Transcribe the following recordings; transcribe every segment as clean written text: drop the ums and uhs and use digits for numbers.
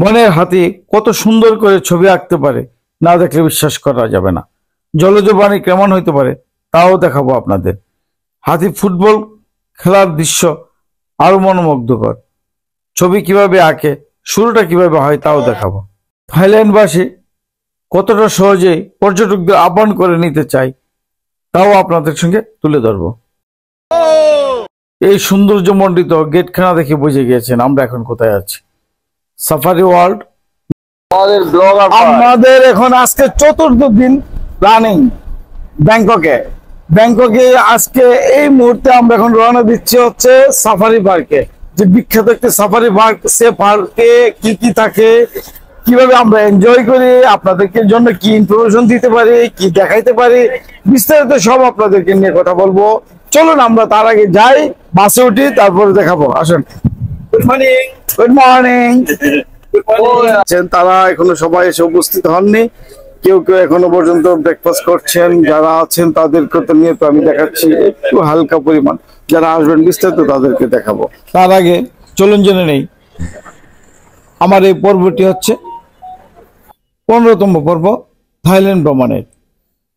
বনের হাতি কত সুন্দর করে ছবি আঁকতে পারে, না দেখলে বিশ্বাস করা যাবে না। জলজ প্রাণী কেমন হইতে পারে তাও দেখাবো আপনাদের। হাতি ফুটবল খেলার দৃশ্য আরো মনোমুগ্ধকর। ছবি কিভাবে আঁকে, শুরুটা কিভাবে হয় তাও দেখাবো। থাইল্যান্ডবাসী কতটা সহজেই পর্যটকদের আহ্বান করে নিতে চায় তাও আপনাদের সঙ্গে তুলে ধরবো। এই সৌন্দর্যমণ্ডিত গেটখানা দেখে বুঝে গিয়েছেন আমরা এখন কোথায় আছি। Safari world. আমাদের এখন আজকে চতুর্থ দিন প্ল্যানিং ব্যাংককে আজকে এই মুহূর্তে আমরা এখন রওনা দিচ্ছি হচ্ছে সাফারি পার্কে, যে বিখ্যাত একটি সাফারি পার্ক। সে পার্কে কি কি থাকে, কিভাবে আমরা এনজয় করি, আপনাদেরকে জন্য কি ইনফরমেশন দিতে পারি, কি দেখাইতে পারি, বিস্তারিত সব আপনাদেরকে নিয়ে কথা বলবো। চলুন আমরা তার আগে যাই, বাসে উঠি, তারপরে দেখাবো। আসুন। Good morning. Good morning. তারা এখনো সবাই এসে উপস্থিত হননি, কেউ কেউ এখনো পর্যন্ত ব্রেকফাস্ট করছেন। যারা আছেন তাদেরকে তো নিয়ে তো আমি দেখাচ্ছি একটু হালকা পরিমাণ, যারা আসবেন বিস্তারিত তাদেরকে দেখাবো। তার আগে চলুন জেনে নেই আমার এই পর্বটি হচ্ছে 15তম পর্ব থাইল্যান্ড ভ্রমণের।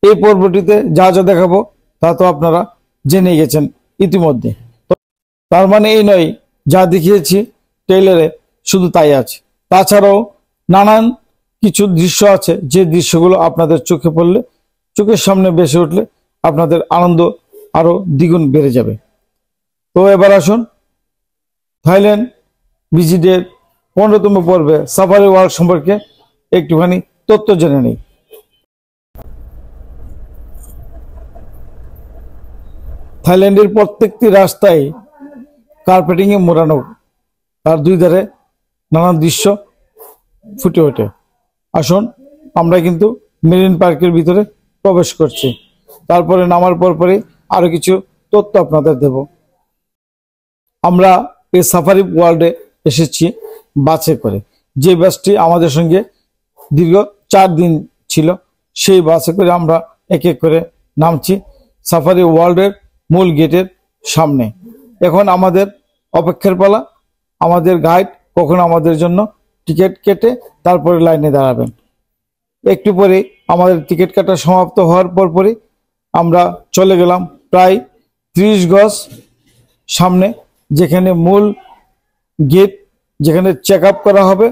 এই পর্বটিতে যা যা দেখাবো তা তো আপনারা জেনে গেছেন ইতিমধ্যে। তার মানে এই নয় যা দেখিয়েছি ট্রেইলারে শুধু তাই আছে, তাছাড়াও নানান কিছু দৃশ্য আছে যে দৃশ্যগুলো আপনাদের চোখে পড়লে, চোখের সামনে ভেসে উঠলে আপনাদের আনন্দ আরো দ্বিগুণ বেড়ে যাবে। তো এবার আসুন থাইল্যান্ড ভিজিটের 15তম পর্বে সাফারি ওয়ার্ল্ড সম্পর্কে একটুখানি তথ্য জেনে নেই। থাইল্যান্ডের প্রত্যেকটি রাস্তায় কার্পেটিং এ মোড়ানো, তার দুই ধারে নানান দৃশ্য ফুটে ওঠে। আসুন আমরা কিন্তু মেরিন পার্কের ভিতরে প্রবেশ করছি, তারপরে নামার পরে আরো কিছু তথ্য আপনাদের দেব। আমরা এই সাফারি ওয়ার্ল্ডে এসেছি বাসে করে, যে বাসটি আমাদের সঙ্গে দীর্ঘ 4 দিন ছিল, সেই বাসে করে আমরা এক এক করে নামছি সাফারি ওয়ার্ল্ডের মূল গেটের সামনে। এখন আমাদের অপেক্ষার পালা, আমাদের গাইড কখন আমাদের জন্য টিকিট কেটে তারপরে লাইনে দাঁড়াবেন। একটু পরে আমাদের টিকিট কাটা সমাপ্ত হওয়ার পরই আমরা চলে গেলাম প্রায় 30 গজ সামনে, যেখানে মূল গেট, যেখানে চেক আপ করা হবে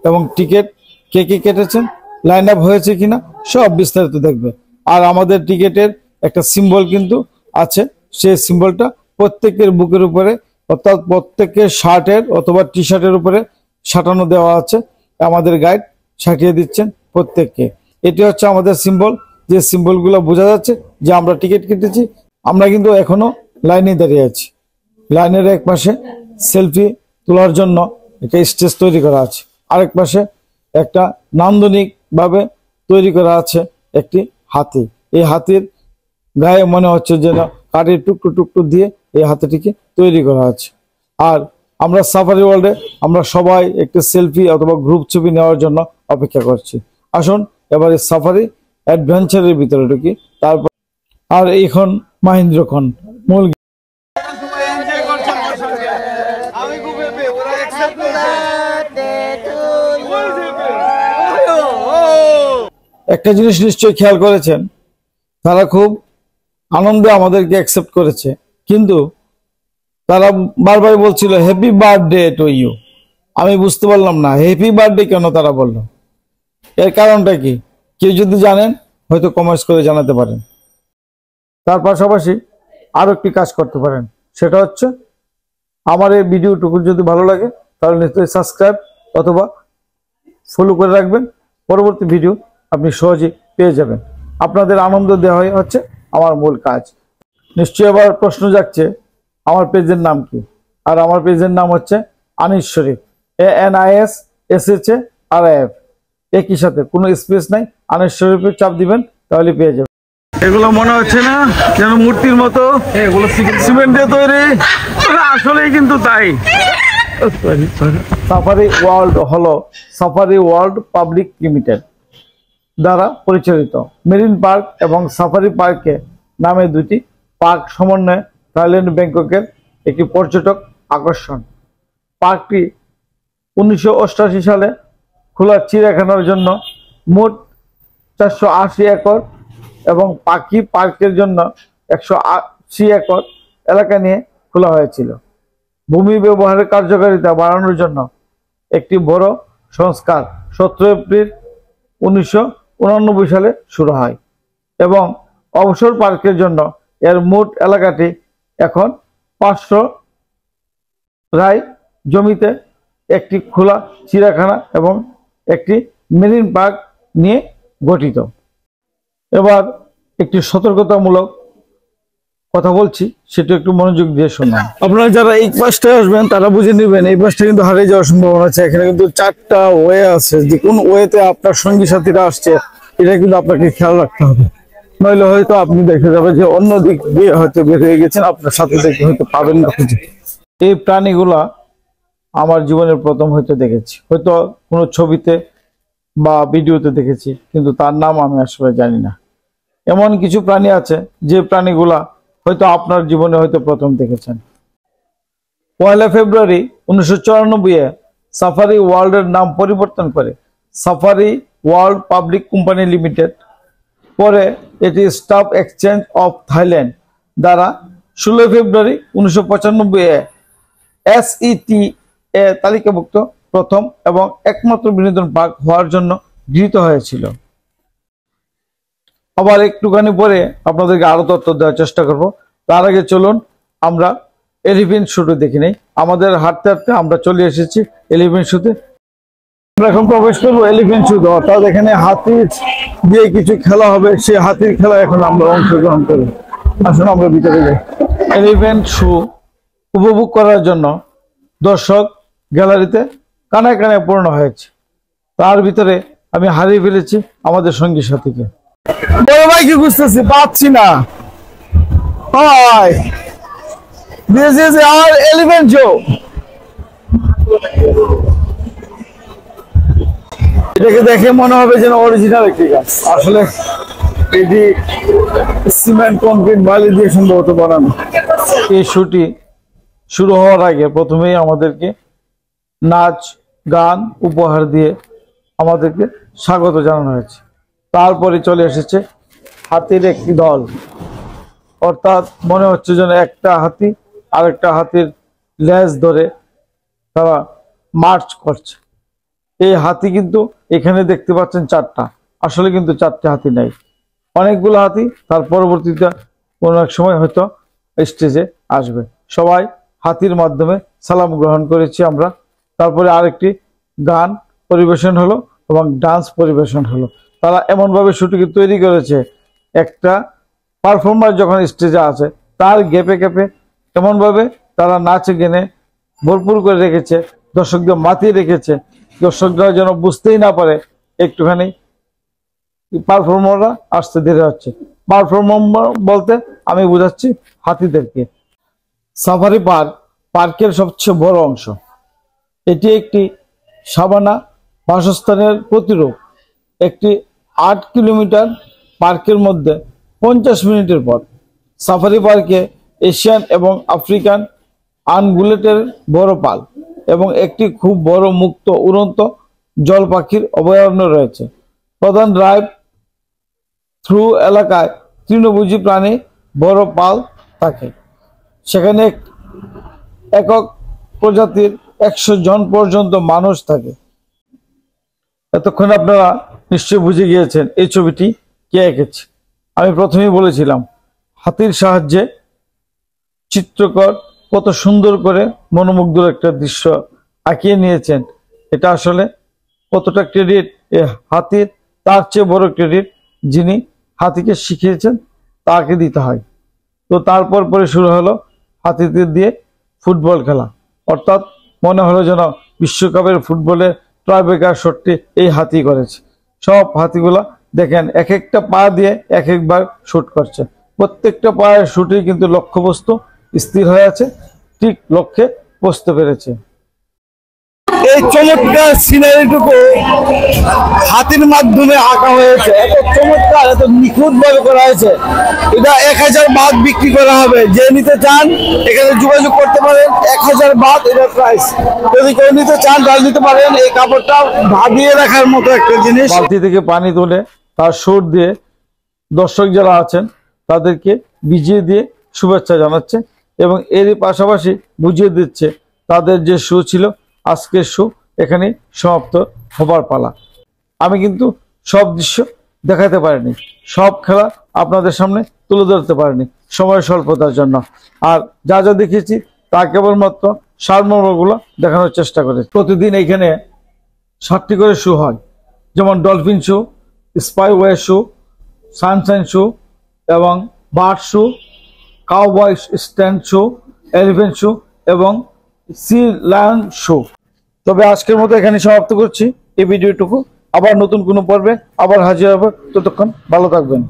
এবং টিকিট কে কে কেটেছেন, লাইন আপ হয়েছে কিনা সব বিস্তারিত দেখবে। আর আমাদের টিকিটের একটা সিম্বল কিন্তু আছে, সেই সিম্বলটা প্রত্যেকের বুকের উপরে, অর্থাৎ প্রত্যেকের শার্টের অথবা টি শার্টের উপরে সাঁটানো দেওয়া আছে। আমাদের গাইড সাঁটিয়ে দিচ্ছেন প্রত্যেককে। এটি হচ্ছে আমাদের সিম্বল, যে সিম্বলগুলো বোঝা যাচ্ছে যে আমরা টিকিট কেটেছি। আমরা কিন্তু এখনো লাইনে দাঁড়িয়ে আছি। লাইনের এক পাশে সেলফি তোলার জন্য একটা স্টেজ তৈরি করা আছে, আরেক পাশে একটা নান্দনিক ভাবে তৈরি করা আছে একটি হাতি। এই হাতির গায়ে মনে হচ্ছে যেন কাঠের টুকরো টুকরো দিয়ে এই হাতিটিকে তৈরি করা আছে। আর আমরা সাফারি ওয়ার্ল্ডে আমরা সবাই একটি সেলফি অথবা গ্রুপ ছবি নেওয়ার জন্য অপেক্ষা করছি। আসুন এবারে সাফারি অ্যাডভেঞ্চারের ভিতরে ঢুকি। তারপর আর এখন মাহেন্দ্রক্ষণ মূল একটা জিনিস নিশ্চয়ই খেয়াল করেছেন, তারা খুব আনন্দে আমাদেরকে অ্যাকসেপ্ট করেছে, কিন্তু তারা বারবার বলছিল হ্যাপি বার্থডে টু ইউ। আমি বুঝতে পারলাম না হ্যাপি বার্থডে কেন তারা বললো, এর কারণটা কি? কেউ যদি জানেন হয়তো কমেন্টস করে জানাতে পারেন। তার পাশাপাশি আরো একটি কাজ করতে পারেন, সেটা হচ্ছে আমার এই ভিডিওটুকু যদি ভালো লাগে তাহলে নিশ্চয়ই সাবস্ক্রাইব অথবা ফলো করে রাখবেন। পরবর্তী ভিডিও আপনি সহজেই পেয়ে যাবেন। আপনাদের আনন্দ দেওয়া হচ্ছে আমার মূল কাজ। নিশ্চয়ই আবার প্রশ্ন জাগছে আমার পেজের নাম কি, আর আমার পেজের নাম হচ্ছে আনিস শরীফ, ANISSHRIF, একই সাথে কোনো স্পেস নাই। আনিস শরীফের চাপ দিবেন তাহলে পেয়ে যাবেন। এগুলো মনে হচ্ছে না যেন মূর্তির মতো, এগুলো সিমেন্ট দিয়ে তৈরি, আসলেই কিন্তু তাই। সাফারি ওয়ার্ল্ড হলো সাফারি ওয়ার্ল্ড পাবলিক লিমিটেড দ্বারা পরিচালিত। মেরিন পার্ক এবং সাফারি পার্কে নামে দুটি পার্ক সমন্বয়ে থাইল্যান্ড ব্যাংককের একটি পর্যটক আকর্ষণ। পার্কটি 1988 সালে খোলা চিড়িয়াখানার জন্য মোট 480 একর এবং পাখি পার্কের জন্য 180 একর এলাকা নিয়ে খোলা হয়েছিল। ভূমি ব্যবহারের কার্যকারিতা বাড়ানোর জন্য একটি বড় সংস্কার 17 এপ্রিল 1989 সালে শুরু হয় এবং অবসর পার্কের জন্য এর মোট এলাকাটি এখন 500 রায় জমিতে একটি খোলা চিড়িয়াখানা এবং একটি মেরিন পার্ক নিয়ে গঠিত। এবার একটি সতর্কতামূলক কথা বলছি, সেটা একটু মনোযোগ দিয়ে শুনুন। আপনারা যারা এই পাশটায় আসবেন তারা বুঝে নেবেন এই পাশটা কিন্তু হারিয়ে যাওয়ার সম্ভাবনা আছে। এখানে কিন্তু 4টা ওয়ে আছে, যে কোন ওয়েতে আপনার সঙ্গী সাথীরা আসছে এটা কিন্তু আপনাকে খেয়াল রাখতে হবে, নইলে হয়তো আপনি দেখে যাবেন যে অন্য দিক দিয়ে হয়তো বের হয়ে গেছেন, আপনার সাথে দেখে হয়তো পাবেন না খুঁজে। এই প্রাণীগুলা আমার জীবনের প্রথম হয়তো দেখেছি, হয়তো কোনো ছবিতে বা ভিডিওতে দেখেছি, কিন্তু তার নাম আমি আসলে জানি না। এমন কিছু প্রাণী আছে যে প্রাণীগুলা হয়তো আপনার জীবনে হয়তো প্রথম দেখেছেন। 1 ফেব্রুয়ারি 1994 সাফারি ওয়ার্ল্ডের নাম পরিবর্তন করে safari world public company limited, পরে এটি স্টক এক্সচেঞ্জ অফ থাইল্যান্ড দ্বারা 16 ফেব্রুয়ারি 1995 SET এ তালিকাভুক্ত প্রথম এবং একমাত্র বিনোদন পার্ক হওয়ার জন্য গৃহীত হয়েছিল। আবার একটুখানি পরে আপনাদেরকে আরো তথ্য দেওয়ার চেষ্টা করব। তার আগে চলুন আমরা এলিফ্যান্ট শোটা দেখে নেই। আমাদের হাঁটতে হাঁটতে আমরা চলে এসেছি এলিফ্যান্ট শোতে। আমরা এখন প্রবেশ করবো এলিফ্যান্ট শোতে, অর্থাৎ এখানে হাতি দিয়ে কিছু খেলা হবে, সেই হাতির খেলা এখন আমরা অংশগ্রহণ করি। আসুন আমরা ভিতরে যাই। এলিফ্যান্ট শো উপভোগ করার জন্য দর্শক গ্যালারিতে কানায় কানায় পূর্ণ হয়েছে। তার ভিতরে আমি হারিয়ে ফেলেছি আমাদের সঙ্গী সাথীকে। বড় ভাইকে খুঁজতেছি, পাচ্ছি না। Hi, this is our elephant show. এটাকে দেখে মনে হবে যেন অরিজিনাল একটি গাছ, আসলে এটি সিমেন্ট কংক্রিট বালি দিয়ে সম্ভবত বানানো। এই শোটি শুরু হওয়ার আগে প্রথমেই আমাদেরকে নাচ গান উপহার দিয়ে আমাদেরকে স্বাগত জানানো হয়েছে। তারপরে চলে এসেছে হাতির একটি দল, অর্থাৎ মনে হচ্ছে যেন একটা হাতি আরেকটা হাতির লেজ ধরে তারা মার্চ করছে। এই হাতি কিন্তু এখানে দেখতে পাচ্ছেন 4টা, আসলে কিন্তু 4টে হাতি নাই, অনেকগুলো হাতি। তার পরবর্তীতে কোনো এক সময় হয়তো স্টেজে আসবে। সবাই হাতির মাধ্যমে সালাম গ্রহণ করেছি আমরা। তারপরে আরেকটি গান পরিবেশন হলো এবং ডান্স পরিবেশন হলো। তারা এমনভাবে শুটিং তৈরি করেছে, একটা পারফর্মার যখন স্টেজে আছে তার গ্যাপে গ্যাপে এমনভাবে তারা নাচে গেনে ভরপুর করে রেখেছে, দর্শকদের মাতিয়ে রেখেছে, দর্শকরা যেন বুঝতেই না পারে একটুখানি পারফর্মাররা আসতে দেরি হচ্ছে। পারফর্মার বলতে আমি বোঝাচ্ছি হাতিদেরকে। সাফারি পার্ক পার্কের সবচেয়ে বড় অংশ। এটি একটি সাভানা বাসস্থানের প্রতিরূপ। একটি 8 কিলোমিটার পার্কের মধ্যে 50 মিনিটের পথ। সাফারি পার্কে এশিয়ান এবং আফ্রিকান আনগুলেটের বড় পাল এবং একটি খুব বড় মুক্ত উড়ন্ত জল পাখির অভয়ারণ্য রয়েছে। প্রধান ড্রাইভ থ্রু এলাকায় তৃণভোজী প্রাণী বড় পাল থাকে। সেখানে একক প্রজাতির 100 জন পর্যন্ত মানুষ থাকে। এতক্ষণ আপনারা নিশ্চয়ই বুঝে গিয়েছেন এই ছবিটি কে এঁকেছে। আমি প্রথমেই বলেছিলাম হাতির সাহায্যে চিত্রকর কত সুন্দর করে মনোমুগ্ধর একটা দৃশ্য আঁকিয়ে নিয়েছেন। এটা আসলে কতটা ক্রেডিট এ হাতির, তার চেয়ে বড় ক্রেডিট যিনি হাতিকে শিখিয়েছেন তাকে দিতে হয়। তো তারপর পরে শুরু হলো হাতিদের দিয়ে ফুটবল খেলা, অর্থাৎ মনে হলো যেন বিশ্বকাপের ফুটবলের ট্রাইব্রেকার শটটি এই হাতি করেছে। সব হাতিগুলা দেখেন এক একটা পা দিয়ে এক একবার শুট করছে, প্রত্যেকটা পায়ের শুটেই কিন্তু লক্ষ্যবস্তু স্থির হয়ে আছে, ঠিক লক্ষ্যে পৌঁছতে পেরেছে। এই চমৎকার সিনারিটুকু হাতির মাধ্যমে আঁকা হয়েছে, এত চমৎকার, এত নিখুঁত ভাবে করা হয়েছে। এটা 1000 বাত বিক্রি করা হবে। যে নিতে চান এখানে যোগাযোগ করতে পারেন। 1000 বাত এটা প্রাইস। যদি কেউ নিতে চান তাহলে নিতে পারেন। এই কাপড়টা ভাবিয়ে রাখার মতো একটা জিনিস। বালতি থেকে পানি তুলে তার সুর দিয়ে দর্শক যারা আছেন তাদেরকে ভিজিয়ে দিয়ে শুভেচ্ছা জানাচ্ছে এবং এরই পাশাপাশি বুঝিয়ে দিচ্ছে তাদের যে শো ছিল আজকের শো এখানে সমাপ্ত হবার পালা। আমি কিন্তু সব দৃশ্য দেখাতে পারিনি, সব খেলা আপনাদের সামনে তুলে ধরতে পারিনি সময় স্বল্পতার জন্য। আর যা যা দেখেছি তা কেবলমাত্র সারমর্মগুলো দেখানোর চেষ্টা করে। প্রতিদিন এখানে 7টি করে শো হয়, যেমন dolphin show, spyway show, sunshine show এবং bird show, cowboy stand show, elephant show এবং সি লায়ন শো। তবে আজকের মতো এখানে সমাপ্ত করছি এই ভিডিওটুকু। আবার নতুন কোনো পর্বে আবার হাজির হবে। ততক্ষণ ভালো থাকবেন।